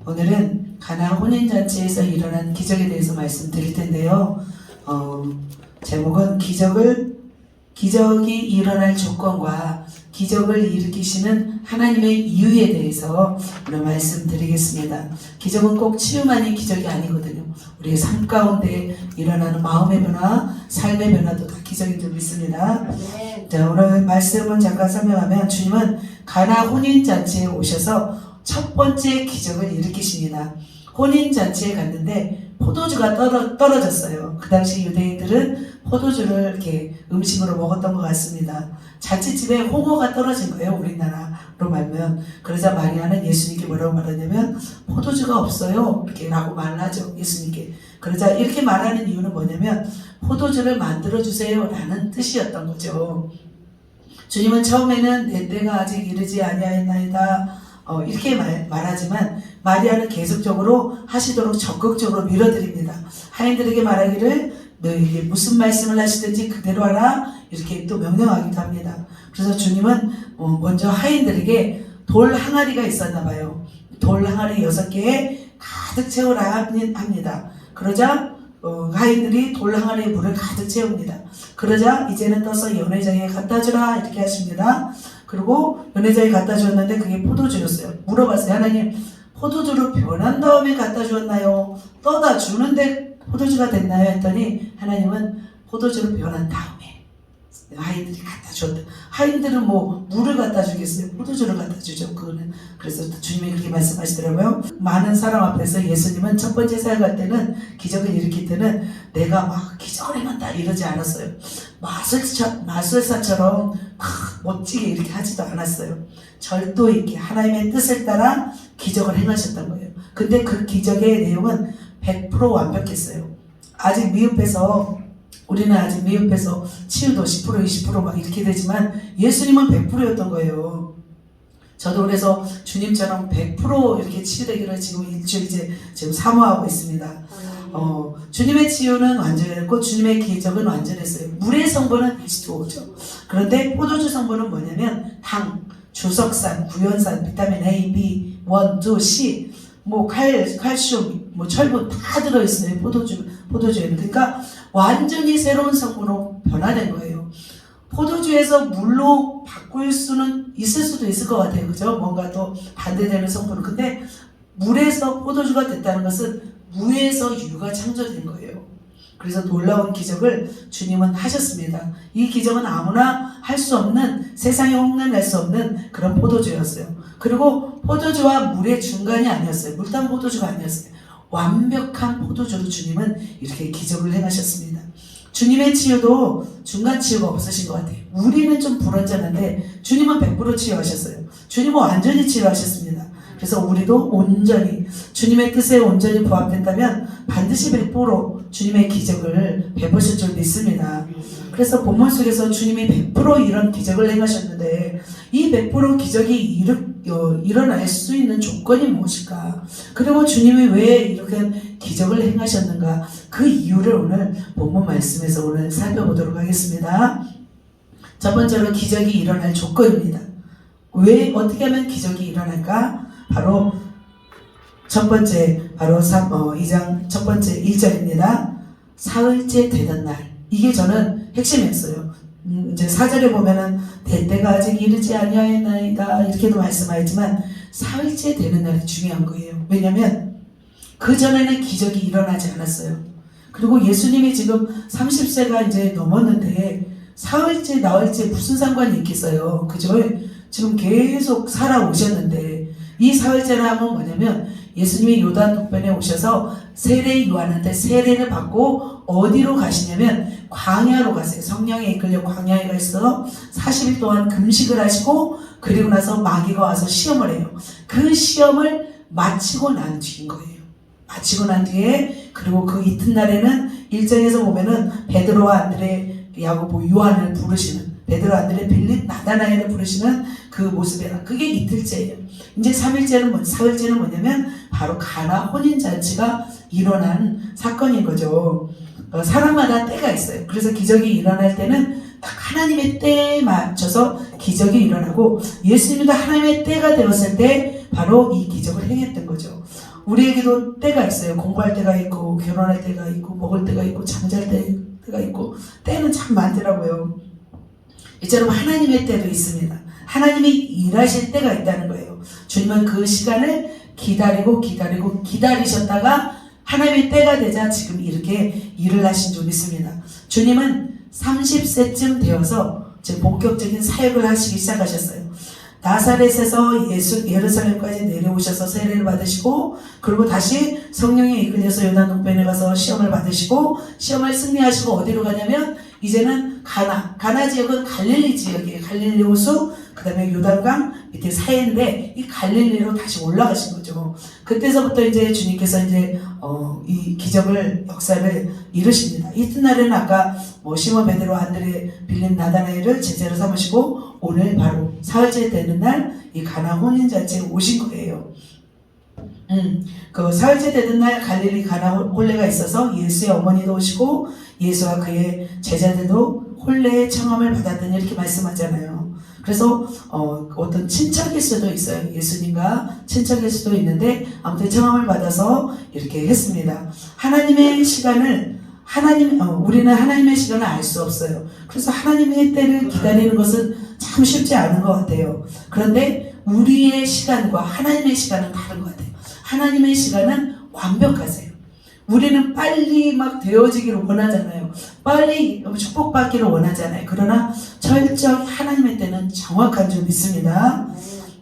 오늘은 가나 혼인잔치에서 일어난 기적에 대해서 말씀드릴 텐데요. 제목은 기적이 일어날 조건과 기적을 일으키시는 하나님의 이유에 대해서 오늘 말씀드리겠습니다. 기적은 꼭 치유만이 기적이 아니거든요. 우리의 삶 가운데 일어나는 마음의 변화, 삶의 변화도 다 기적인 줄 믿습니다. 자, 오늘 말씀은 잠깐 설명하면 주님은 가나 혼인잔치에 오셔서 첫 번째 기적을 일으키십니다. 혼인잔치에 갔는데 포도주가 떨어졌어요. 그 당시 유대인들은 포도주를 이렇게 음식으로 먹었던 것 같습니다. 자취집에 홍어가 떨어진 거예요. 우리나라로 말하면. 그러자 마리아는 예수님께 뭐라고 말하냐면 포도주가 없어요. 이렇게 라고 말을 하죠. 예수님께. 그러자 이렇게 말하는 이유는 뭐냐면 포도주를 만들어주세요 라는 뜻이었던 거죠. 주님은 처음에는 내 때가 아직 이르지 아니하였나이다 이렇게 말하지만 마리아는 계속적으로 하시도록 적극적으로 밀어드립니다. 하인들에게 말하기를 너에게 무슨 말씀을 하시든지 그대로 하라 이렇게 또 명령하기도 합니다. 그래서 주님은 먼저 하인들에게 돌 항아리가 있었나 봐요. 돌 항아리 6개에 가득 채우라 합니다. 그러자 하인들이 돌 항아리에 물을 가득 채웁니다. 그러자 이제는 떠서 연회장에 갖다 주라 이렇게 하십니다. 그리고 연회장에 갖다 주었는데 그게 포도주였어요. 물어봤어요. 하나님, 포도주로 변한 다음에 갖다 주었나요? 떠다 주는데 포도주가 됐나요? 했더니 하나님은 포도주로 변한 다음에 하인들이 갖다 주었다. 하인들은 뭐 물을 갖다 주겠어요? 포도주를 갖다 주죠. 그거는. 그래서 주님이 그렇게 말씀하시더라고요. 많은 사람 앞에서 예수님은 첫 번째 사역할 때는 기적을 일으킬 때는 내가 막 기적을 행한다 이러지 않았어요. 마술사처럼 막 멋지게 이렇게 하지도 않았어요. 절도 있게 하나님의 뜻을 따라 기적을 행하셨던 거예요. 근데 그 기적의 내용은 100% 완벽했어요. 아직 미흡해서 우리는 아직 미흡해서 치유도 10% 20% 막 이렇게 되지만 예수님은 100%였던 거예요. 저도 그래서 주님처럼 100% 이렇게 치유되기를 지금 일주일째 지금 사모하고 있습니다. 주님의 치유는 완전했고 주님의 기적은 완전했어요. 물의 성분은 H2O죠. 그런데 포도주 성분은 뭐냐면 당, 주석산, 구연산, 비타민 A, B, 1, 2, C, 뭐 칼슘, 뭐 철분 다 들어있어요. 포도주에는. 그러니까 완전히 새로운 성분으로 변화된 거예요. 포도주에서 물로 바꿀 수는 있을 수도 있을 것 같아요. 그죠? 뭔가 또 반대되는 성분은. 근데 물에서 포도주가 됐다는 것은 무에서 유가 창조된 거예요. 그래서 놀라운 기적을 주님은 하셨습니다. 이 기적은 아무나 할 수 없는, 세상에 흉내낼 수 없는 그런 포도주였어요. 그리고 포도주와 물의 중간이 아니었어요. 물탄 포도주가 아니었어요. 완벽한 포도주로 주님은 이렇게 기적을 행하셨습니다. 주님의 치유도 중간 치유가 없으신 것 같아요. 우리는 좀 불완전한데 주님은 100% 치유하셨어요. 주님은 완전히 치유하셨습니다. 그래서 우리도 온전히 주님의 뜻에 온전히 부합된다면 반드시 100% 주님의 기적을 베푸실 줄 믿습니다. 그래서 본문 속에서 주님이 100% 이런 기적을 행하셨는데 이 100% 기적이 일어날 수 있는 조건이 무엇일까? 그리고 주님이 왜 이렇게 기적을 행하셨는가? 그 이유를 오늘 본문 말씀에서 오늘 살펴보도록 하겠습니다. 첫 번째로 기적이 일어날 조건입니다. 왜 어떻게 하면 기적이 일어날까? 바로 첫 번째, 바로 2장 첫 번째 1절입니다. 사흘째 되던 날. 이게 저는 핵심이었어요. 이제 4절에 보면은 내 때가 아직 이르지 아니하였나이다 이렇게도 말씀하였지만 사흘째 되는 날이 중요한 거예요. 왜냐면 그 전에는 기적이 일어나지 않았어요. 그리고 예수님이 지금 30세가 이제 넘었는데 사흘째 나흘째 무슨 상관이 있겠어요. 그죠? 지금 계속 살아오셨는데 이 사흘째라 하면 뭐냐면 예수님이 요단 동편에 오셔서 세례 요한한테 세례를 받고 어디로 가시냐면 광야로 가세요. 성령에 이끌려 광야에 가서 40일 동안 금식을 하시고 그리고 나서 마귀가 와서 시험을 해요. 그 시험을 마치고 난 뒤인 거예요. 마치고 난 뒤에 그리고 그 이튿날에는 1장에서 보면은 베드로와 안드레, 야고보, 요한을 부르시는 베드로, 안드레, 빌립, 나다나엘을 부르시는 그 모습이라 그게 이틀째예요. 이제 3일째는 사흘째는 뭐냐면 바로 가나 혼인잔치가 일어난 사건인 거죠. 사람마다 때가 있어요. 그래서 기적이 일어날 때는 딱 하나님의 때에 맞춰서 기적이 일어나고 예수님도 하나님의 때가 되었을 때 바로 이 기적을 행했던 거죠. 우리에게도 때가 있어요. 공부할 때가 있고 결혼할 때가 있고 먹을 때가 있고 잠잘 때가 있고 때는 참 많더라고요. 이처럼 하나님의 때도 있습니다. 하나님이 일하실 때가 있다는 거예요. 주님은 그 시간을 기다리셨다가 하나님의 때가 되자 지금 이렇게 일을 하신 줄 믿습니다. 주님은 30세쯤 되어서 지금 본격적인 사역을 하시기 시작하셨어요. 나사렛에서 예루살렘까지 내려오셔서 세례를 받으시고 그리고 다시 성령에 이끌려서 요단 동편에 가서 시험을 받으시고 시험을 승리하시고 어디로 가냐면 이제는 가나 지역은 갈릴리 지역이에요. 갈릴리 호수 그 다음에 요단강 밑에 사이인데 이 갈릴리로 다시 올라가신 거죠. 그때서부터 이제 주님께서 이제 이 기적을 역사를 이루십니다. 이튿날에는 아까 시몬 베드로 안드레 빌립 나다나엘을 제자로 삼으시고 오늘 바로 사흘째 되는 날 이 가나 혼인잔치에 오신 거예요. 그 사흘째 되는 날 갈릴리 가나 혼례가 있어서 예수의 어머니도 오시고 예수와 그의 제자들도 혼례의 청함을 받았더니 이렇게 말씀하잖아요. 그래서 어떤 친척일 수도 있어요. 예수님과 친척일 수도 있는데 아무튼 청함을 받아서 이렇게 했습니다. 하나님의 시간을 우리는 하나님의 시간을 알 수 없어요. 그래서 하나님의 때를 기다리는 것은 참 쉽지 않은 것 같아요. 그런데 우리의 시간과 하나님의 시간은 다른 것 같아요. 하나님의 시간은 완벽하세요. 우리는 빨리 막 되어지기를 원하잖아요. 빨리 축복받기를 원하잖아요. 그러나 철저히 하나님의 때는 정확한 줄 믿습니다.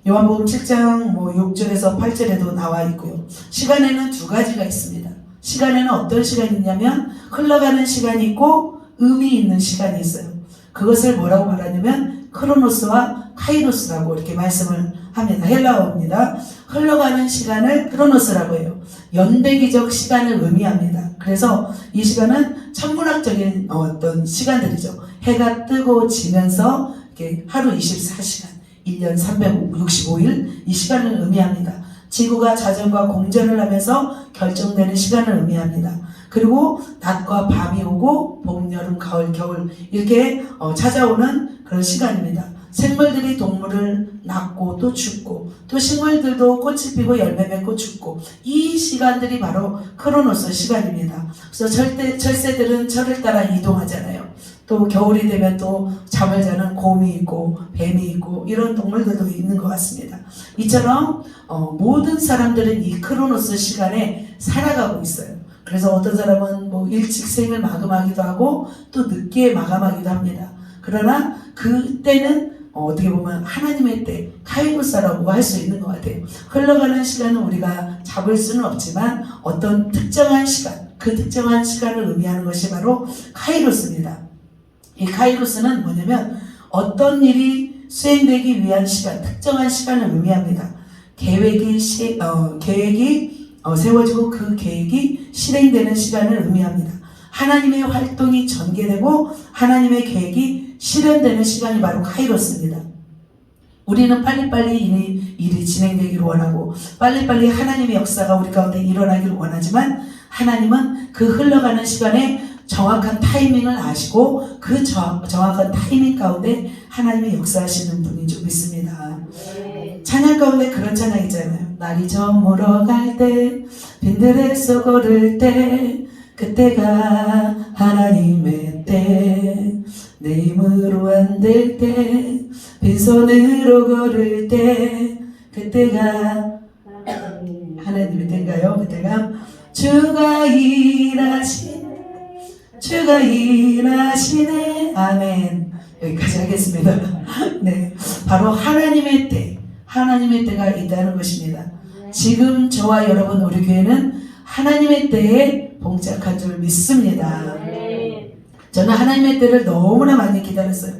요한복음 7장 6절에서 8절에도 나와 있고요. 시간에는 두 가지가 있습니다. 시간에는 어떤 시간이 있냐면 흘러가는 시간이 있고 의미 있는 시간이 있어요. 그것을 뭐라고 말하냐면 크로노스와 카이로스라고 이렇게 말씀을 합니다. 헬라어입니다. 흘러가는 시간을 크로노스라고 해요. 연대기적 시간을 의미합니다. 그래서 이 시간은 천문학적인 어떤 시간들이죠. 해가 뜨고 지면서 이렇게 하루 24시간, 1년 365일 이 시간을 의미합니다. 지구가 자전과 공전을 하면서 결정되는 시간을 의미합니다. 그리고 낮과 밤이 오고 봄, 여름, 가을, 겨울 이렇게 찾아오는 그런 시간입니다. 생물들이 동물을 낳고 또 죽고 또 식물들도 꽃이 피고 열매 맺고 죽고 이 시간들이 바로 크로노스 시간입니다. 그래서 철새들은 철을 따라 이동하잖아요. 또 겨울이 되면 또 잠을 자는 곰이 있고 뱀이 있고 이런 동물들도 있는 것 같습니다. 이처럼 모든 사람들은 이 크로노스 시간에 살아가고 있어요. 그래서 어떤 사람은 일찍 생을 마감하기도 하고 또 늦게 마감하기도 합니다. 그러나 그때는 어떻게 보면 하나님의 때, 카이로스라고 할 수 있는 것 같아요. 흘러가는 시간은 우리가 잡을 수는 없지만 어떤 특정한 시간, 그 특정한 시간을 의미하는 것이 바로 카이로스입니다. 이 카이로스는 뭐냐면 어떤 일이 수행되기 위한 시간, 특정한 시간을 의미합니다. 계획이 세워지고 그 계획이 실행되는 시간을 의미합니다. 하나님의 활동이 전개되고 하나님의 계획이 실현되는 시간이 바로 카이로스입니다. 우리는 빨리빨리 일이 진행되기를 원하고 빨리빨리 하나님의 역사가 우리 가운데 일어나기를 원하지만 하나님은 그 흘러가는 시간에 정확한 타이밍을 아시고 그 정확한 타이밍 가운데 하나님이 역사하시는 분인 줄 믿습니다. 찬양 가운데 그런 찬양 있잖아요. 날이 저물어갈 때 빈들에서 걸을 때 그때가 하나님의 때 내 힘으로 안 될 때 빈손으로 걸을 때 그때가 하나님의 때인가요? 그때가 주가 일하시네 아멘. 여기까지 하겠습니다. 네, 바로 하나님의 때가 있다는 것입니다. 지금 저와 여러분 우리 교회는 하나님의 때에 봉착한 줄 믿습니다. 저는 하나님의 때를 너무나 많이 기다렸어요.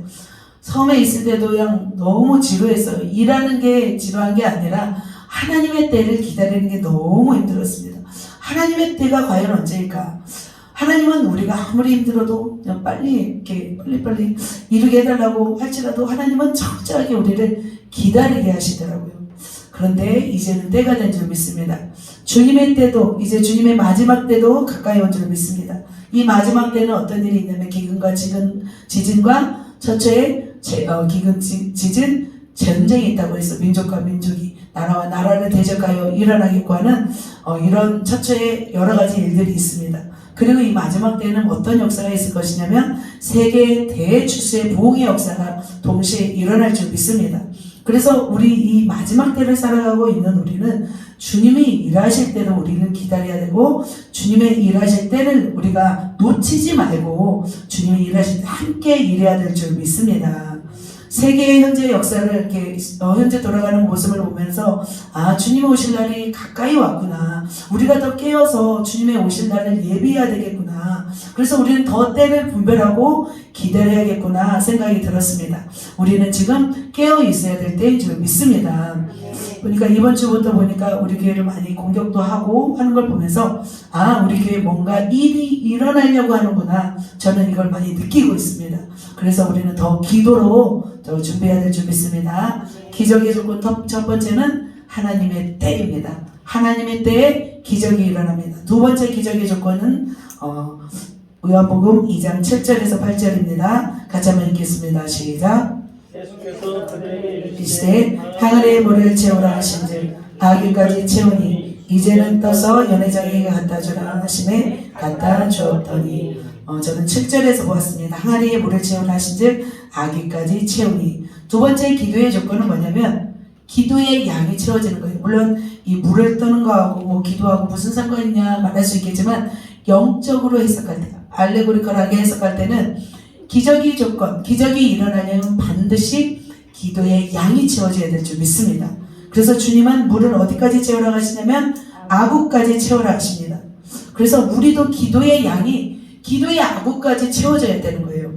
섬에 있을 때도 그냥 너무 지루했어요. 일하는 게 지루한 게 아니라 하나님의 때를 기다리는 게 너무 힘들었습니다. 하나님의 때가 과연 언제일까? 하나님은 우리가 아무리 힘들어도 그냥 빨리 이루게 해달라고 할지라도 하나님은 철저하게 우리를 기다리게 하시더라고요. 그런데 이제는 때가 된 줄 믿습니다. 주님의 때도 이제 주님의 마지막 때도 가까이 온 줄 믿습니다. 이 마지막 때는 어떤 일이 있냐면 기근과 지진과 처처의 기근 지진 전쟁이 있다고 해서 민족과 민족이 나라와 나라를 대적하여 일어나겠고 하는 이런 처처의 여러 가지 일들이 있습니다. 그리고 이 마지막 때에는 어떤 역사가 있을 것이냐면 세계 대추수의 부흥의 역사가 동시에 일어날 줄 믿습니다. 그래서 우리 이 마지막 때를 살아가고 있는 우리는 주님이 일하실 때를 우리는 기다려야 되고 주님의 일하실 때를 우리가 놓치지 말고 주님이 일하실 때 함께 일해야 될 줄 믿습니다. 세계의 현재 역사를 이렇게 현재 돌아가는 모습을 보면서 주님 오실 날이 가까이 왔구나. 우리가 더 깨어서 주님의 오실 날을 예비해야 되겠구나. 그래서 우리는 더 때를 분별하고 기다려야겠구나 생각이 들었습니다. 우리는 지금 깨어 있어야 될 때인 줄 믿습니다. 그러니까 이번 주부터 보니까 우리 교회를 많이 공격도 하고 하는 걸 보면서 우리 교회 뭔가 일이 일어나려고 하는구나. 저는 이걸 많이 느끼고 있습니다. 그래서 우리는 더 기도로 더 준비해야 될 줄 믿습니다. 기적의 조건 첫 번째는 하나님의 때입니다. 하나님의 때에 기적이 일어납니다. 두 번째 기적의 조건은 요한복음 2장 7절에서 8절입니다. 같이 한번 읽겠습니다. 시작. 예수께서 그들에게 이르시되 항아리에 물을 채우라 하신즉 아귀까지 채우니 이제는 떠서 연회장에게 갖다 주라 하심에 갖다 주었더니 저는 7절에서 보았습니다. 항아리에 물을 채우라 하신즉 아귀까지 채우니. 두 번째 기도의 조건은 뭐냐면 기도의 양이 채워지는 거예요. 물론 이 물을 떠는 거하고 기도하고 무슨 상관이 있냐 말할 수 있겠지만 영적으로 해석할 때, 알레고리컬하게 해석할 때는 기적이 조건, 기적이 일어나려면 반드시 기도의 양이 채워져야 될 줄 믿습니다. 그래서 주님은 물을 어디까지 채우라 하시냐면 아구까지 채우라 하십니다. 그래서 우리도 기도의 양이 기도의 아구까지 채워져야 되는 거예요.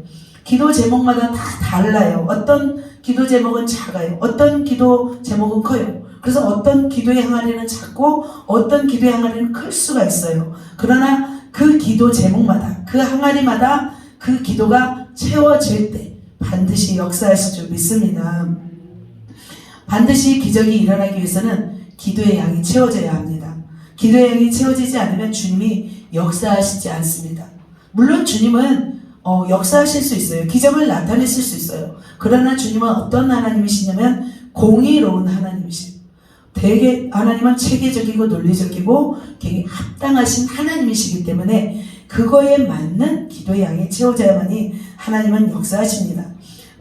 기도 제목마다 다 달라요. 어떤 기도 제목은 작아요. 어떤 기도 제목은 커요. 그래서 어떤 기도의 항아리는 작고 어떤 기도의 항아리는 클 수가 있어요. 그러나 그 기도 제목마다 그 항아리마다 그 기도가 채워질 때 반드시 역사하실 줄 믿습니다. 반드시 기적이 일어나기 위해서는 기도의 양이 채워져야 합니다. 기도의 양이 채워지지 않으면 주님이 역사하시지 않습니다. 물론 주님은 역사하실 수 있어요. 기적을 나타내실 수 있어요. 그러나 주님은 어떤 하나님이시냐면 공의로운 하나님이시죠. 되게 하나님은 체계적이고 논리적이고 굉장히 합당하신 하나님이시기 때문에 그거에 맞는 기도의 양이 채워져야만이 하나님은 역사하십니다.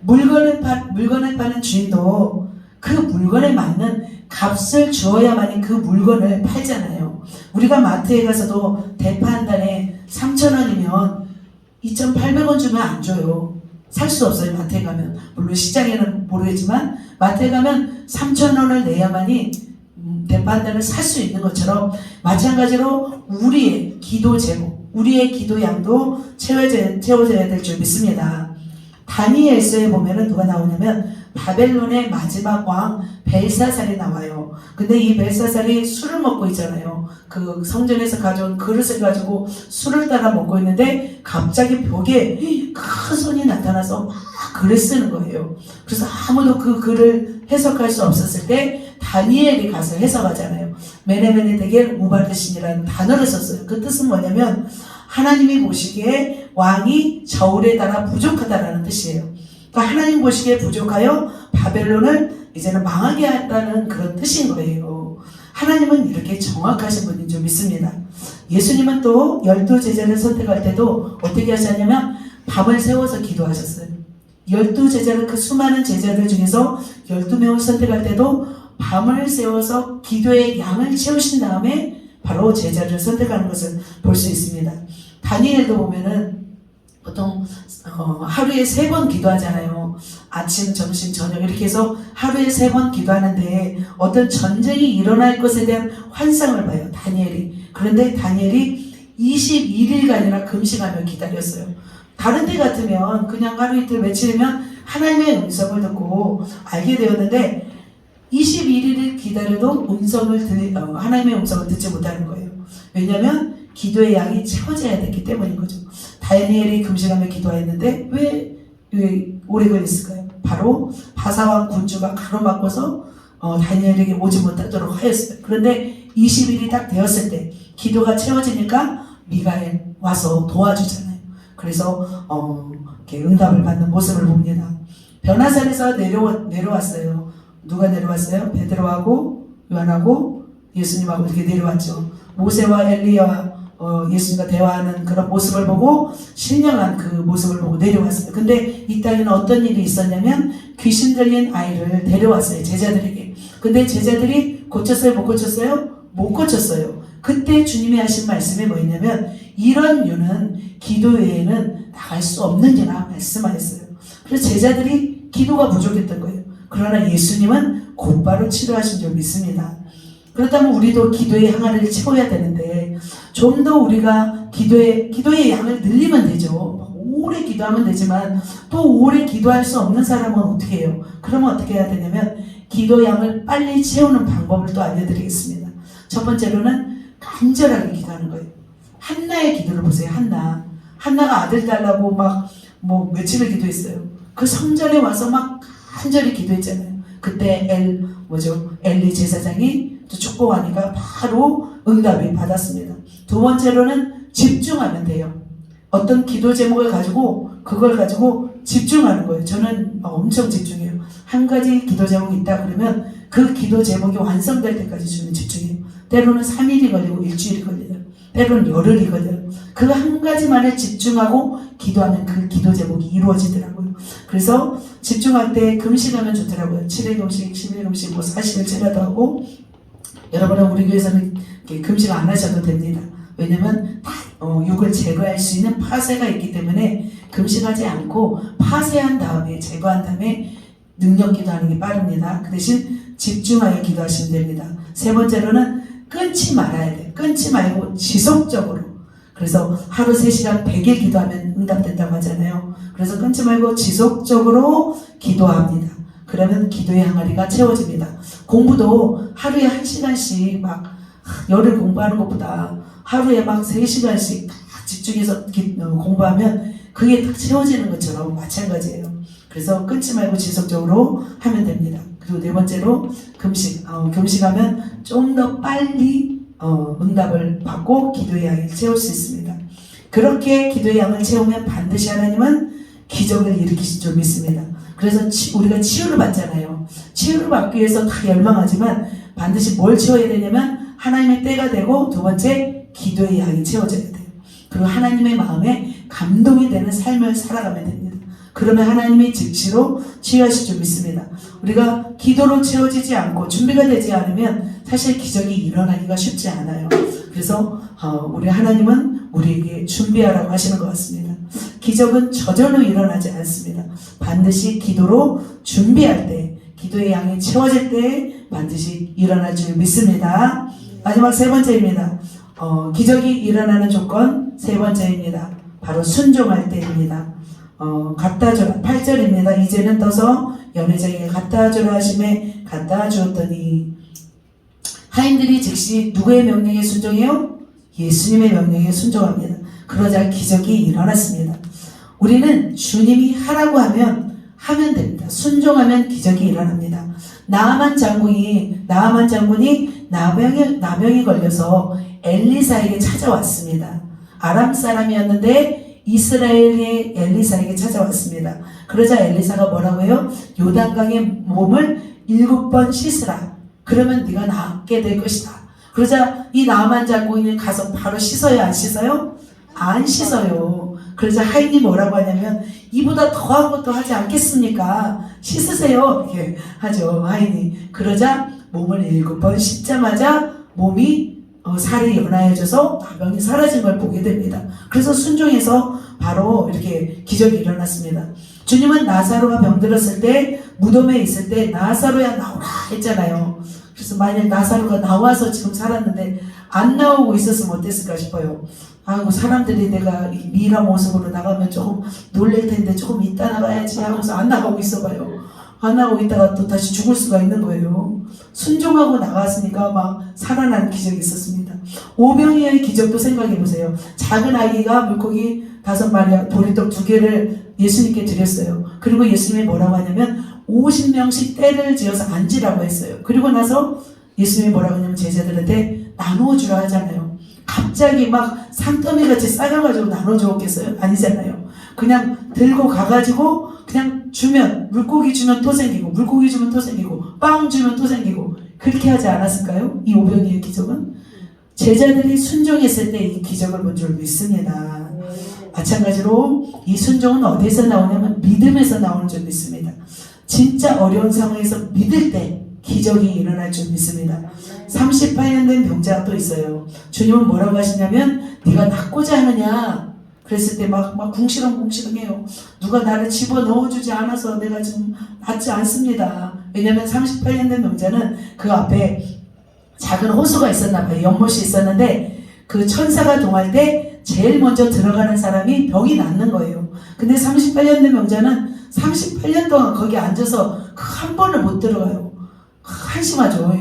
물건을 파는 주인도 그 물건에 맞는 값을 주어야만이 그 물건을 팔잖아요. 우리가 마트에 가서도 대파 한 단에 3,000원이면 2,800원 주면 안 줘요. 살 수 없어요. 마트에 가면. 물론 시장에는 모르겠지만 마트에 가면 3,000원을 내야만이 대파 한 단을 살 수 있는 것처럼 마찬가지로 우리의 기도 제목, 우리의 기도 양도 채워져야 될 줄 믿습니다. 다니엘서에 보면은 누가 나오냐면 바벨론의 마지막 왕 벨사살이 나와요. 근데 이 벨사살이 술을 먹고 있잖아요. 그 성전에서 가져온 그릇을 가지고 술을 따라 먹고 있는데 갑자기 벽에 큰 손이 나타나서 막 글을 쓰는 거예요. 그래서 아무도 그 글을 해석할 수 없었을 때 다니엘이 가서 해석하잖아요. 메네메네 데겔 우바르신이라는 단어를 썼어요. 그 뜻은 뭐냐면 하나님이 보시기에 왕이 저울에 따라 부족하다라는 뜻이에요. 그러니까 하나님 보시기에 부족하여 바벨론을 이제는 망하게 한다는 그런 뜻인 거예요. 하나님은 이렇게 정확하신 분인 줄 믿습니다. 예수님은 또 12제자를 선택할 때도 어떻게 하셨냐면 밤을 새워서 기도하셨어요. 12제자를 그 수많은 제자들 중에서 12명을 선택할 때도 밤을 새워서 기도의 양을 채우신 다음에 바로 제자를 선택하는 것을 볼 수 있습니다. 다니엘도 보면은 보통 하루에 3번 기도하잖아요. 아침, 점심, 저녁 이렇게 해서 하루에 3번 기도하는데 어떤 전쟁이 일어날 것에 대한 환상을 봐요. 다니엘이. 그런데 다니엘이 21일간이나 금식하며 기다렸어요. 다른 데 같으면 그냥 하루 이틀 며칠이면 하나님의 음성을 듣고 알게 되었는데 21일을 기다려도 하나님의 음성을 듣지 못하는 거예요. 왜냐하면 기도의 양이 채워져야 됐기 때문인 거죠. 다니엘이 금식하며 기도했는데 왜 오래 걸렸을까요? 바로 바사왕 군주가 가로막고서 다니엘에게 오지 못하도록 하였어요. 그런데 20일이 딱 되었을 때 기도가 채워지니까 미가엘 와서 도와주잖아요. 그래서 이렇게 응답을 받는 모습을 봅니다. 변화산에서 내려왔어요. 누가 내려왔어요? 베드로하고 요한하고 예수님하고 이렇게 내려왔죠. 모세와 엘리야와 예수님과 대화하는 그런 모습을 보고 신령한 그 모습을 보고 내려왔어요. 근데 이 땅에는 어떤 일이 있었냐면 귀신 들린 아이를 데려왔어요. 제자들에게. 근데 제자들이 고쳤어요? 못 고쳤어요? 못 고쳤어요. 그때 주님이 하신 말씀이 뭐였냐면 이런 유는 기도 외에는 나갈 수 없느니라 말씀하셨어요. 그래서 제자들이 기도가 부족했던 거예요. 그러나 예수님은 곧바로 치료하신 줄 믿습니다. 그렇다면 우리도 기도의 항아리를 채워야 되는데 좀 더 우리가 기도의 양을 늘리면 되죠. 오래 기도하면 되지만 또 오래 기도할 수 없는 사람은 어떻게 해요? 그러면 어떻게 해야 되냐면 기도 양을 빨리 채우는 방법을 또 알려드리겠습니다. 첫 번째로는 간절하게 기도하는 거예요. 한나의 기도를 보세요. 한나가 아들 달라고 막 며칠을 기도했어요. 그 성전에 와서 막 간절히 기도했잖아요. 그때 엘리 제사장이 축복하니까 바로 응답이 받았습니다. 두 번째로는 집중하면 돼요. 어떤 기도 제목을 가지고 그걸 가지고 집중하는 거예요. 저는 엄청 집중해요. 한 가지 기도 제목이 있다 그러면 그 기도 제목이 완성될 때까지 저는 집중해요. 때로는 3일이 걸리고 일주일이 걸려요. 때로는 열흘이 걸려요. 그 한 가지만에 집중하고 기도하면 그 기도 제목이 이루어지더라고요. 그래서 집중할 때 금식하면 좋더라고요. 7일 금식, 10일 금식, 40일째라도 하고 여러분은 우리 교회에서는 금식 안 하셔도 됩니다. 왜냐면 육을 제거할 수 있는 파쇄가 있기 때문에 금식하지 않고 파쇄한 다음에 제거한 다음에 능력 기도하는 게 빠릅니다. 그 대신 집중하여 기도하시면 됩니다. 세 번째로는 끊지 말아야 돼요. 끊지 말고 지속적으로. 그래서 하루 3시간 100일 기도하면 응답된다고 하잖아요. 그래서 끊지 말고 지속적으로 기도합니다. 그러면 기도의 항아리가 채워집니다. 공부도 하루에 1시간씩 막 열흘 공부하는 것보다 하루에 막 3시간씩 집중해서 공부하면 그게 딱 채워지는 것처럼 마찬가지예요. 그래서 끊지 말고 지속적으로 하면 됩니다. 그리고 네 번째로 금식하면 좀 더 빨리 응답을 받고 기도의 양을 채울 수 있습니다. 그렇게 기도의 양을 채우면 반드시 하나님은 기적을 일으키실 줄 믿습니다. 그래서 우리가 치유를 받잖아요. 치유를 받기 위해서 다 열망하지만 반드시 뭘 채워야 되냐면 하나님의 때가 되고 두 번째 기도의 양이 채워져야 돼요. 그리고 하나님의 마음에 감동이 되는 삶을 살아가면 됩니다. 그러면 하나님이 즉시로 치유하실 줄 믿습니다. 우리가 기도로 채워지지 않고 준비가 되지 않으면 사실 기적이 일어나기가 쉽지 않아요. 그래서 우리 하나님은 우리에게 준비하라고 하시는 것 같습니다. 기적은 저절로 일어나지 않습니다. 반드시 기도로 준비할 때, 기도의 양이 채워질 때 반드시 일어날 줄 믿습니다. 마지막 세 번째입니다. 기적이 일어나는 조건 세 번째입니다. 바로 순종할 때입니다. 갖다 주라. 8절입니다. 이제는 떠서 연회장에게 갖다 주라 하심에 갖다 주었더니 하인들이 즉시 누구의 명령에 순종해요? 예수님의 명령에 순종합니다. 그러자 기적이 일어났습니다. 우리는 주님이 하라고 하면 됩니다. 순종하면 기적이 일어납니다. 나아만 장군이 나병이 걸려서 엘리사에게 찾아왔습니다. 아람 사람이었는데 이스라엘의 엘리사에게 찾아왔습니다. 그러자 엘리사가 뭐라고 해요? 요단강에 몸을 7번 씻으라. 그러면 네가 낫게 될 것이다. 그러자 이 나아만 장군이 가서 바로 씻어요? 안 씻어요? 안 씻어요. 그러자 하인이 뭐라고 하냐면 이보다 더한 것도 하지 않겠습니까? 씻으세요. 이렇게 하죠. 하인이. 그러자 몸을 7번 씻자마자 몸이 살이 연하여져서 나병이 사라진 걸 보게 됩니다. 그래서 순종해서 바로 이렇게 기적이 일어났습니다. 주님은 나사로가 병들었을 때 무덤에 있을 때 나사로야 나오라 했잖아요. 그래서 만약 나사로가 나와서 지금 살았는데 안 나오고 있었으면 어땠을까 싶어요. 아이고 사람들이 내가 미라 모습으로 나가면 조금 놀랄 텐데 조금 이따 나가야지 하고서 안 나가고 있어봐요. 안 나가고 있다가 또 다시 죽을 수가 있는 거예요. 순종하고 나갔으니까 막 살아난 기적이 있었습니다. 오병이어의 기적도 생각해보세요. 작은 아기가 물고기 5마리, 보리떡 2개를 예수님께 드렸어요. 그리고 예수님이 뭐라고 하냐면 50명씩 떼를 지어서 앉으라고 했어요. 그리고 나서 예수님이 뭐라고 하냐면 제자들한테 나누어 주라 하잖아요. 갑자기 막 산더미같이 쌓여가지고 나눠 주었겠어요? 아니잖아요. 그냥 들고 가가지고 그냥 주면 물고기 주면 또 생기고 물고기 주면 또 생기고 빵 주면 또 생기고 그렇게 하지 않았을까요? 이 오병이의 기적은 제자들이 순종했을 때 이 기적을 본 줄 믿습니다. 마찬가지로 이 순종은 어디서 나오냐면 믿음에서 나오는 줄 믿습니다. 진짜 어려운 상황에서 믿을 때 기적이 일어날 줄 믿습니다. 38년 된 병자가 또 있어요. 주님은 뭐라고 하시냐면 네가 낫고자 하느냐 그랬을 때 막 궁시렁궁시렁해요. 누가 나를 집어넣어주지 않아서 내가 지금 낫지 않습니다. 왜냐하면 38년 된 병자는 그 앞에 작은 호수가 있었나 봐요. 연못이 있었는데 그 천사가 동할 때 제일 먼저 들어가는 사람이 병이 낫는 거예요. 근데 38년 된 병자는 38년 동안 거기 앉아서 한 번을 못 들어가요. 한심하죠.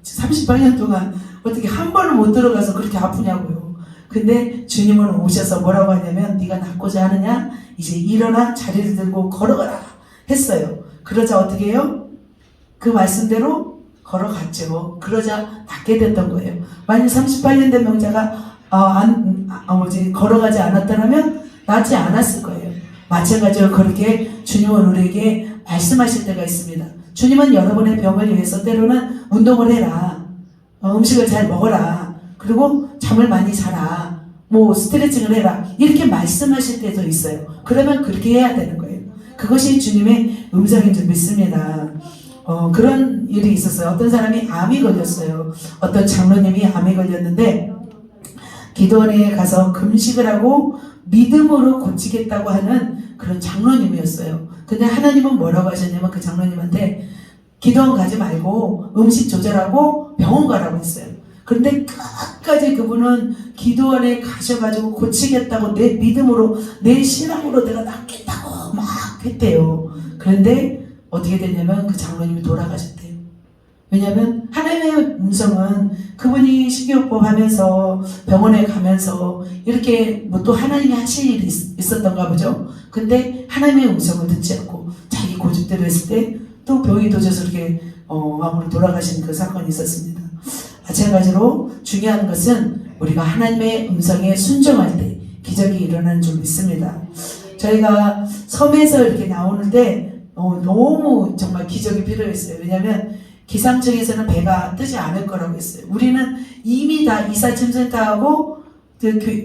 38년 동안 어떻게 한 번을 못 들어가서 그렇게 아프냐고요. 근데 주님은 오셔서 뭐라고 하냐면 네가 낫고자 하느냐? 이제 일어나 자리를 들고 걸어가라 했어요. 그러자 어떻게 해요? 그 말씀대로 걸어갔죠. 그러자 낫게 됐던 거예요. 만약 38년 된 병자가 걸어가지 않았더라면 낫지 않았을 거예요. 마찬가지로 그렇게 주님은 우리에게 말씀하실 때가 있습니다. 주님은 여러분의 병을 위해서 때로는 운동을 해라. 음식을 잘 먹어라. 그리고 잠을 많이 자라. 스트레칭을 해라. 이렇게 말씀하실 때도 있어요. 그러면 그렇게 해야 되는 거예요. 그것이 주님의 음성인 줄 믿습니다. 그런 일이 있었어요. 어떤 사람이 암이 걸렸어요. 어떤 장로님이 암이 걸렸는데 기도원에 가서 금식을 하고 믿음으로 고치겠다고 하는 그런 장로님이었어요. 근데 하나님은 뭐라고 하셨냐면 그 장로님한테 기도원 가지 말고 음식 조절하고 병원 가라고 했어요. 그런데 끝까지 그분은 기도원에 가셔가지고 고치겠다고 내 믿음으로 내 신앙으로 내가 낫겠다고 막 했대요. 그런데 어떻게 됐냐면 그 장로님이 돌아가셨대요. 왜냐하면 하나님의 음성은 그분이 식이요법 하면서 병원에 가면서 이렇게 또 하나님이 하실 일이 있었던가 보죠. 근데 하나님의 음성을 듣지 않고 자기 고집대로 했을 때 또 병이 도져서 이렇게 암으로 돌아가신 그 사건이 있었습니다. 마찬가지로 중요한 것은 우리가 하나님의 음성에 순종할 때 기적이 일어나는 줄 믿습니다. 저희가 섬에서 이렇게 나오는데 너무 정말 기적이 필요했어요. 왜냐하면 기상청에서는 배가 뜨지 않을 거라고 했어요. 우리는 이미 다 이삿짐센터하고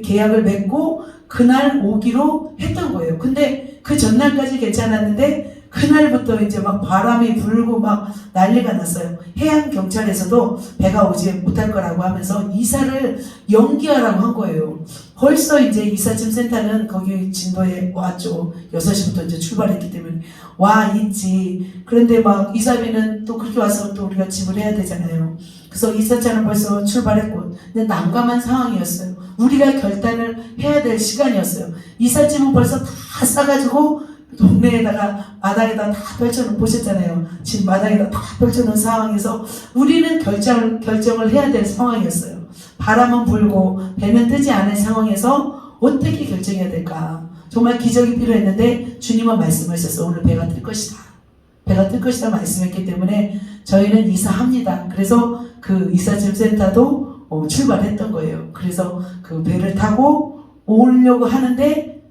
계약을 맺고 그날 오기로 했던 거예요. 근데 그 전날까지 괜찮았는데 그날부터 이제 막 바람이 불고 막 난리가 났어요. 해양경찰에서도 배가 오지 못할 거라고 하면서 이사를 연기하라고 한 거예요. 벌써 이제 이삿짐센터는 거기 진도에 왔죠. 6시부터 이제 출발했기 때문에 와 있지. 그런데 막 이사비는 또 그렇게 와서 또 우리가 지불해야 되잖아요. 그래서 이사차는 벌써 출발했고 근데 난감한 상황이었어요. 우리가 결단을 해야 될 시간이었어요. 이삿짐은 벌써 다 싸가지고 동네에다가 마당에다 다 펼쳐놓은 보셨잖아요. 지금 마당에다 다 펼쳐놓은 상황에서 우리는 결정을 해야 될 상황이었어요. 바람은 불고 배는 뜨지 않은 상황에서 어떻게 결정해야 될까? 정말 기적이 필요했는데 주님은 말씀하셨어. 오늘 배가 뜰 것이다. 배가 뜰 것이다 말씀했기 때문에 저희는 이사합니다. 그래서 그 이삿짐센터도 출발했던 거예요. 그래서 그 배를 타고 오려고 하는데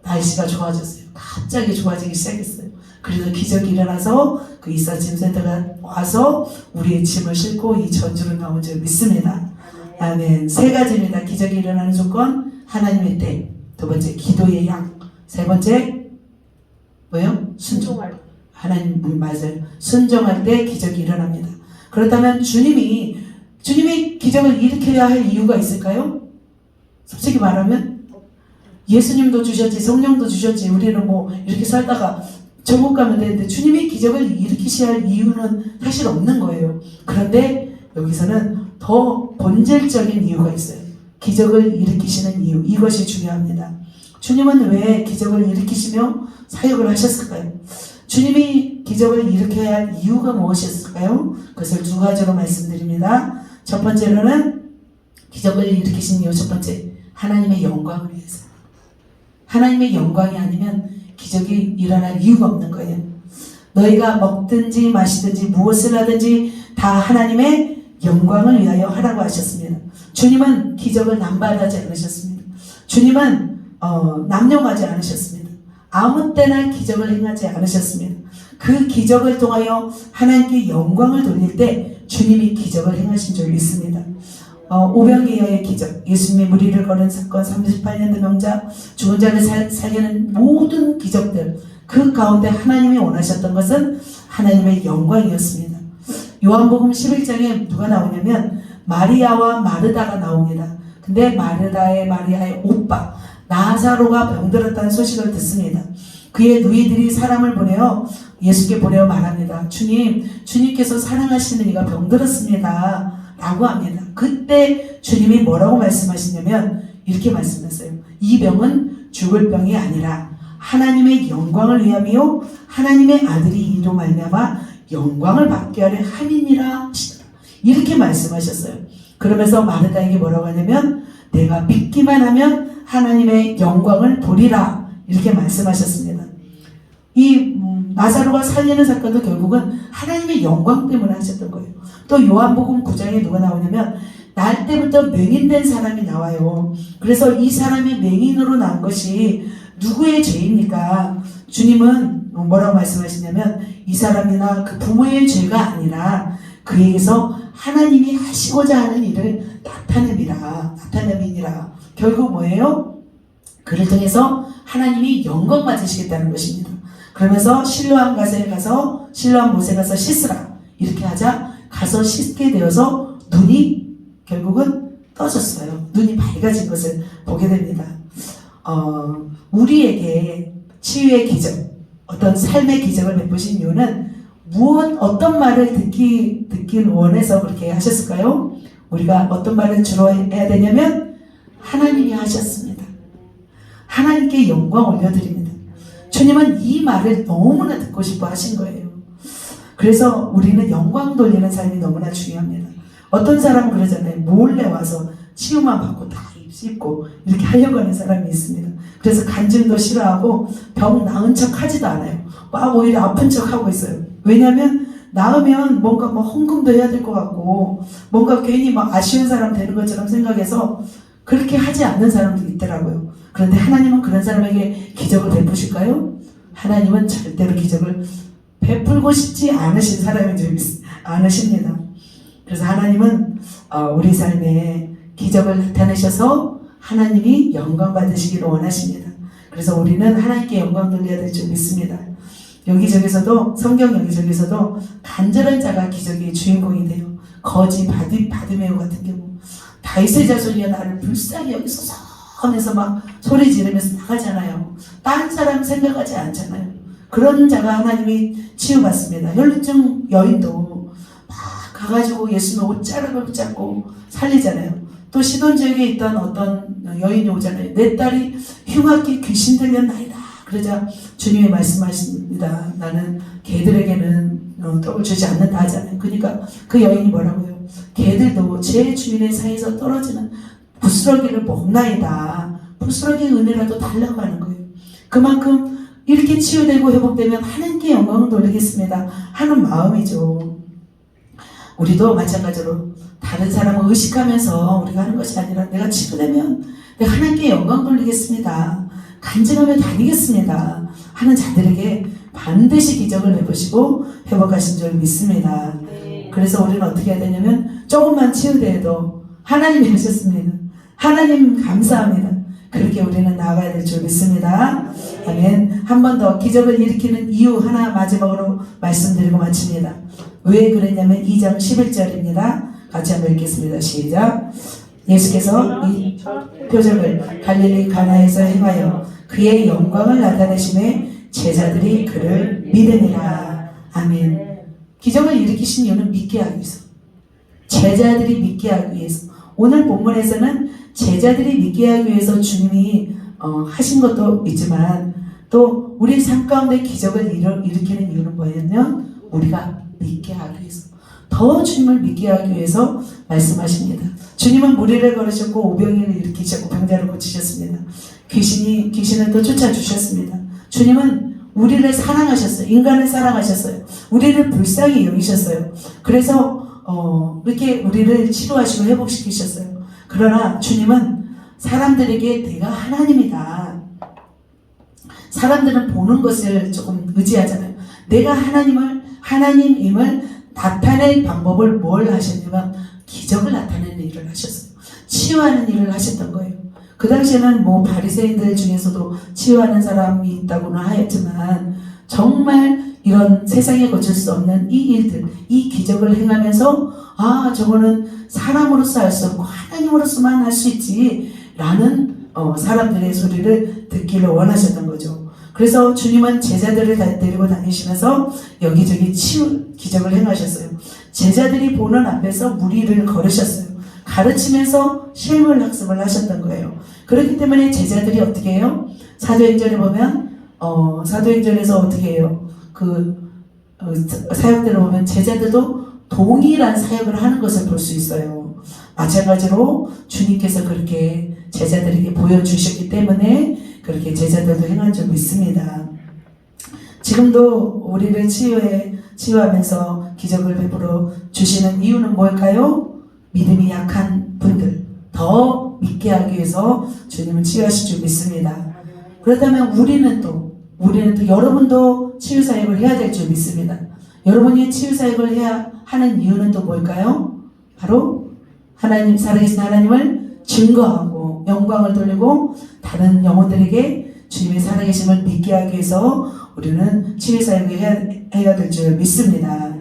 날씨가 좋아졌어요. 갑자기 좋아지기 시작했어요. 그래서 기적이 일어나서 그 이삿짐센터가 와서 우리의 짐을 싣고 이 전주로 나온 줄 믿습니다. 아멘. 세 가지입니다. 기적이 일어나는 조건, 하나님의 때. 두 번째, 기도의 양. 세 번째, 뭐요? 순종할. 하나님 맞아요. 순종할 때 기적이 일어납니다. 그렇다면 주님이 기적을 일으켜야 할 이유가 있을까요? 솔직히 말하면 예수님도 주셨지, 성령도 주셨지. 우리는 이렇게 살다가 천국 가면 되는데 주님이 기적을 일으키셔야 할 이유는 사실 없는 거예요. 그런데 여기서는 더 본질적인 이유가 있어요. 기적을 일으키시는 이유. 이것이 중요합니다. 주님은 왜 기적을 일으키시며 사역을 하셨을까요? 주님이 기적을 일으켜야 할 이유가 무엇이었을까요? 그것을 두 가지로 말씀드립니다. 첫 번째로는 기적을 일으키신 이유 첫 번째, 하나님의 영광을 위해서. 하나님의 영광이 아니면 기적이 일어날 이유가 없는 거예요. 너희가 먹든지 마시든지 무엇을 하든지 다 하나님의 영광을 위하여 하라고 하셨습니다. 주님은 기적을 남발하지 않으셨습니다. 주님은 남용하지 않으셨습니다. 아무 때나 기적을 행하지 않으셨습니다. 그 기적을 통하여 하나님께 영광을 돌릴 때 주님이 기적을 행하신 줄 믿습니다. 오병이어의 기적, 예수님이 무리를 거는 사건, 38년대 명작, 죽은 자를 살리는 모든 기적들, 그 가운데 하나님이 원하셨던 것은 하나님의 영광이었습니다. 요한복음 11장에 누가 나오냐면 마리아와 마르다가 나옵니다. 근데 마리아의 오빠 나사로가 병들었다는 소식을 듣습니다. 그의 누이들이 사람을 보내어 예수께 보내어 말합니다. 주님께서 사랑하시는 이가 병들었습니다 라고 합니다. 그때 주님이 뭐라고 말씀하시냐면 이렇게 말씀하세요. 이 병은 죽을 병이 아니라 하나님의 영광을 위함이요 하나님의 아들이 이로 말미암아 영광을 받게 하려 함이니라 하시더라. 이렇게 말씀하셨어요. 그러면서 마르다에게 뭐라고 하냐면 내가 믿기만 하면 하나님의 영광을 보리라 이렇게 말씀하셨습니다. 이 나사로가 살리는 사건도 결국은 하나님의 영광 때문에 하셨던 거예요. 또 요한복음 9장에 누가 나오냐면 날 때부터 맹인된 사람이 나와요. 그래서 이 사람이 맹인으로 난 것이 누구의 죄입니까? 주님은 뭐라고 말씀하시냐면 이 사람이나 그 부모의 죄가 아니라 그에게서 하나님이 하시고자 하는 일을 나타냄이니라. 결국 뭐예요? 그를 통해서 하나님이 영광 받으시겠다는 것입니다. 그러면서 실로암 못에 가서 씻으라 이렇게 하자 가서 씻게 되어서 눈이 결국은 떠졌어요. 눈이 밝아진 것을 보게 됩니다. 우리에게 치유의 기적, 어떤 삶의 기적을 베푸신 이유는 어떤 말을 듣기 원해서 그렇게 하셨을까요? 우리가 어떤 말을 주로 해야 되냐면 하나님이 하셨습니다. 하나님께 영광 올려드립니다. 주님은 이 말을 너무나 듣고 싶어 하신 거예요. 그래서 우리는 영광 돌리는 삶이 너무나 중요합니다. 어떤 사람은 그러잖아요. 몰래 와서 치유만 받고 다 씹고 이렇게 하려고 하는 사람이 있습니다. 그래서 간증도 싫어하고 병 나은 척 하지도 않아요. 막 오히려 아픈 척 하고 있어요. 왜냐하면 나으면 뭔가 헌금도 해야 될 것 같고 뭔가 괜히 아쉬운 사람 되는 것처럼 생각해서 그렇게 하지 않는 사람들이 있더라고요. 그런데 하나님은 그런 사람에게 기적을 베푸실까요? 하나님은 절대로 기적을 베풀고 싶지 않으신 사람인 줄 않으십니다. 그래서 하나님은 우리 삶에 기적을 나타내셔서 하나님이 영광 받으시기를 원하십니다. 그래서 우리는 하나님께 영광 돌려야 될 줄 믿습니다. 여기저기서도 성경 여기저기서도 간절한 자가 기적의 주인공이 돼요. 거지 바디메오 같은 경우 다윗의 자손이여 나를 불쌍히 여기소서 하면서 막 소리 지르면서 나가잖아요. 다른 사람 생각하지 않잖아요. 그런 자가 하나님이 치유받습니다. 혈루증 여인도 막 가가지고 예수님 옷자락을 붙잡고 살리잖아요. 또 시돈 지역에 있던 어떤 여인이 오잖아요. 내 딸이 흉악기 귀신 들렸나이다. 그러자 주님이 말씀하십니다. 나는 개들에게는 떡을 주지 않는다 하잖아요. 그러니까 그 여인이 뭐라고요? 개들도 제 주인의 사이에서 떨어지는 부스러기를 먹나이다. 부스러기의 은혜라도 달라고 하는 거예요. 그만큼 이렇게 치유되고 회복되면 하나님께 영광을 돌리겠습니다 하는 마음이죠. 우리도 마찬가지로 다른 사람을 의식하면서 우리가 하는 것이 아니라 내가 치유되면 내가 하나님께 영광 돌리겠습니다. 간증하며 다니겠습니다 하는 자들에게 반드시 기적을 베푸시고 회복하신 줄 믿습니다. 그래서 우리는 어떻게 해야 되냐면 조금만 치유되어도 하나님이 하셨습니다. 하나님 감사합니다. 그렇게 우리는 나아가야 될 줄 믿습니다. 아멘. 한 번 더 기적을 일으키는 이유 하나 마지막으로 말씀드리고 마칩니다. 왜 그랬냐면 2장 11절입니다. 같이 한번 읽겠습니다. 시작. 예수께서 이 표적을 갈릴리 가나에서 행하여 그의 영광을 나타내심에 제자들이 그를 믿으니라. 아멘. 기적을 일으키신 이유는 믿게 하기 위해서. 제자들이 믿게 하기 위해서. 오늘 본문에서는 제자들이 믿게 하기 위해서 주님이 하신 것도 있지만 또 우리 삶 가운데 기적을 일으키는 이유는 뭐냐면 우리가 믿게 하기 위해서. 더 주님을 믿게 하기 위해서 말씀하십니다. 주님은 무리를 걸으셨고 오병이를 일으키셨고 병자를 고치셨습니다. 귀신을 또 쫓아주셨습니다. 주님은 우리를 사랑하셨어요. 인간을 사랑하셨어요. 우리를 불쌍히 여기셨어요. 그래서 이렇게 우리를 치료하시고 회복시키셨어요. 그러나 주님은 사람들에게 내가 하나님이다. 사람들은 보는 것을 조금 의지하잖아요. 내가 하나님임을 나타낼 방법을 뭘 하셨냐면 기적을 나타내는 일을 하셨어요. 치유하는 일을 하셨던 거예요. 그 당시에는 뭐 바리새인들 중에서도 치유하는 사람이 있다고는 하였지만 정말 이런 세상에 거칠 수 없는 이 일들, 이 기적을 행하면서 아 저거는 사람으로서 할 수 없고 하나님으로서만 할 수 있지 라는 사람들의 소리를 듣기를 원하셨던 거죠. 그래서 주님은 제자들을 데리고 다니시면서 여기저기 치유 기적을 행하셨어요. 제자들이 보는 앞에서 무리를 걸으셨어요. 가르치면서 실물 학습을 하셨던 거예요. 그렇기 때문에 제자들이 어떻게 해요? 사도행전에 보면 사도행전에서 어떻게 해요? 사역들을 보면 제자들도 동일한 사역을 하는 것을 볼 수 있어요. 마찬가지로 주님께서 그렇게 제자들에게 보여주셨기 때문에 그렇게 제자들도 행한 줄 믿습니다. 지금도 우리를 치유하면서 기적을 베풀어 주시는 이유는 뭘까요? 믿음이 약한 분들 더 믿게 하기 위해서 주님은 치유하실 줄 믿습니다. 그렇다면 우리는 또 여러분도 치유 사역을 해야 될 줄 믿습니다. 여러분이 치유 사역을 해야 하는 이유는 또 뭘까요? 바로 하나님, 살아계신 하나님을 증거하고 영광을 돌리고 다른 영혼들에게 주님의 살아계심을 믿게 하기 위해서 우리는 치유 사역을 해야 될 줄 믿습니다.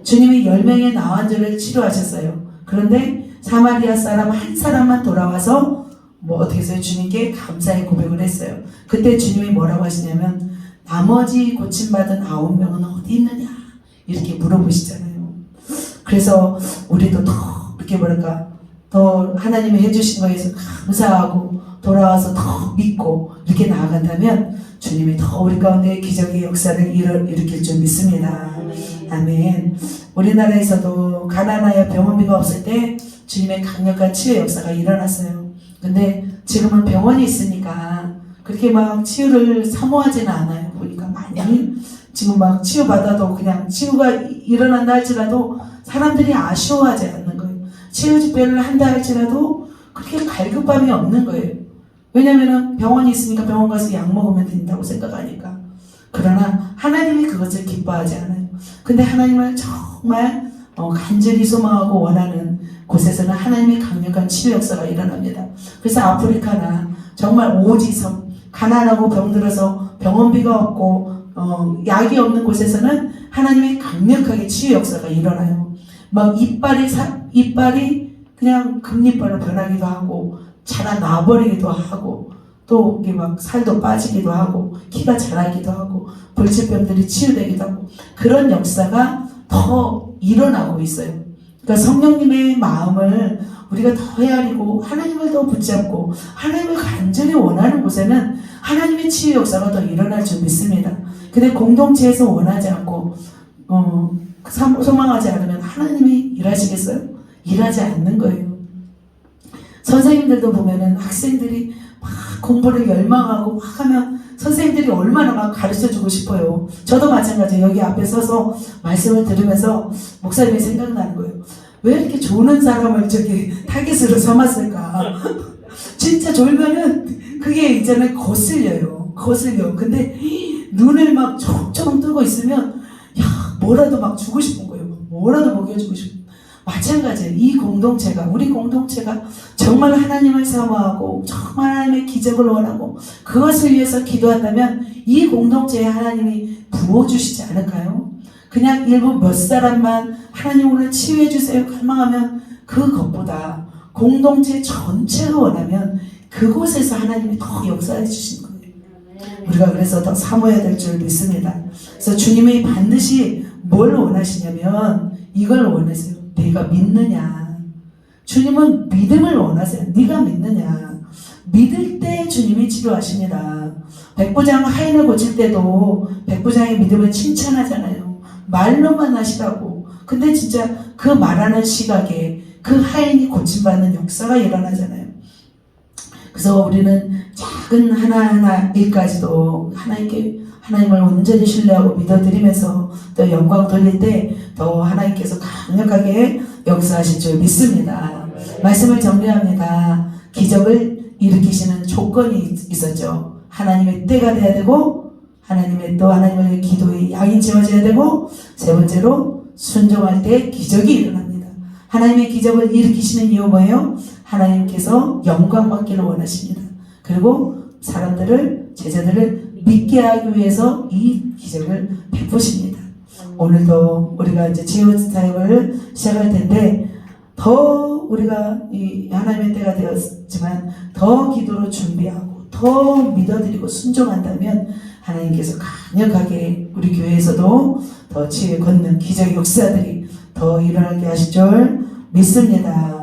주님이 10명의 나환자를 치료하셨어요. 그런데 사마리아 사람 한 사람만 돌아와서 어떻게 해서 주님께 감사의 고백을 했어요. 그때 주님이 뭐라고 하시냐면 나머지 고침받은 9명은 어디 있느냐 이렇게 물어보시잖아요. 그래서 우리도 더 이렇게 더 하나님이 해주신 거에서 감사하고 돌아와서 더 믿고 이렇게 나아간다면 주님이 더 우리 가운데 기적의 역사를 일으킬 줄 믿습니다. 아멘. 우리나라에서도 가난하여 병원비가 없을 때 주님의 강력한 치유의 역사가 일어났어요. 근데 지금은 병원이 있으니까 그렇게 막 치유를 사모하지는 않아요. 보니까 많이 지금 막 치유받아도 그냥 치유가 일어난다 할지라도 사람들이 아쉬워하지 않는 거예요. 치유 집회를 한다 할지라도 그렇게 갈급함이 없는 거예요. 왜냐면은 병원이 있으니까 병원 가서 약 먹으면 된다고 생각하니까. 그러나 하나님이 그것을 기뻐하지 않아요. 근데 하나님을 정말 간절히 소망하고 원하는 곳에서는 하나님의 강력한 치유 역사가 일어납니다. 그래서 아프리카나 정말 오지섬, 가난하고 병들어서 병원비가 없고 약이 없는 곳에서는 하나님의 강력하게 치유 역사가 일어나요. 막 이빨이 그냥 금리빨로 변하기도 하고 자라나버리기도 하고 또 이게 막 살도 빠지기도 하고 키가 자라기도 하고 불치병들이 치유되기도 하고 그런 역사가 더 일어나고 있어요. 그러니까 성령님의 마음을 우리가 더 헤아리고 하나님을 더 붙잡고 하나님을 간절히 원하는 곳에는 하나님의 치유 역사가 더 일어날 줄 믿습니다. 근데 공동체에서 원하지 않고 소망하지 않으면 하나님이 일하시겠어요? 일하지 않는 거예요. 선생님들도 보면은 학생들이 막 공부를 열망하고 막 하면 선생님들이 얼마나 막 가르쳐주고 싶어요. 저도 마찬가지예요. 여기 앞에 서서 말씀을 들으면서 목사님이 생각나는 거예요. 왜 이렇게 조는 사람을 저기 타깃으로 삼았을까? 진짜 졸면은 그게 이제는 거슬려요. 거슬려. 근데 눈을 막 조금 뜨고 있으면 뭐라도 막 주고 싶은 거예요. 뭐라도 먹여주고 싶은. 마찬가지예요. 우리 공동체가 정말 하나님을 사모하고 정말 하나님의 기적을 원하고 그것을 위해서 기도한다면 이 공동체에 하나님이 부어주시지 않을까요? 그냥 일부 몇 사람만 하나님 오늘 치유해 주세요 갈망하면 그것보다 공동체 전체가 원하면 그곳에서 하나님이 더 역사해 주신 거예요. 우리가 그래서 더 사모해야 될 줄 믿습니다. 그래서 주님이 반드시 뭘 원하시냐면 이걸 원하세요. 내가 믿느냐. 주님은 믿음을 원하세요. 네가 믿느냐. 믿을 때 주님이 치료하십니다. 백부장 하인을 고칠 때도 백부장의 믿음을 칭찬하잖아요. 말로만 하시라고. 근데 진짜 그 말하는 시각에 그 하인이 고침받는 역사가 일어나잖아요. 그래서 우리는 작은 하나하나 일까지도 하나님을 온전히 신뢰하고 믿어드리면서 또 영광 돌릴 때 더 하나님께서 강력하게 역사하실 줄 믿습니다. 말씀을 정리합니다. 기적을 일으키시는 조건이 있었죠. 하나님의 때가 돼야 되고 하나님의 또 하나님의 기도의 양이 채워져야 되고 세 번째로 순종할 때 기적이 일어납니다. 하나님의 기적을 일으키시는 이유 뭐예요? 하나님께서 영광 받기를 원하십니다. 그리고 사람들을, 제자들을 믿게 하기 위해서 이 기적을 베푸십니다. 오늘도 우리가 이제 지원 사역을 시작할 텐데 더 우리가 이 하나님의 때가 되었지만 더 기도로 준비하고 더 믿어드리고 순종한다면 하나님께서 강력하게 우리 교회에서도 더 지혜 걷는 기적 역사들이 더 일어나게 하실 줄 믿습니다.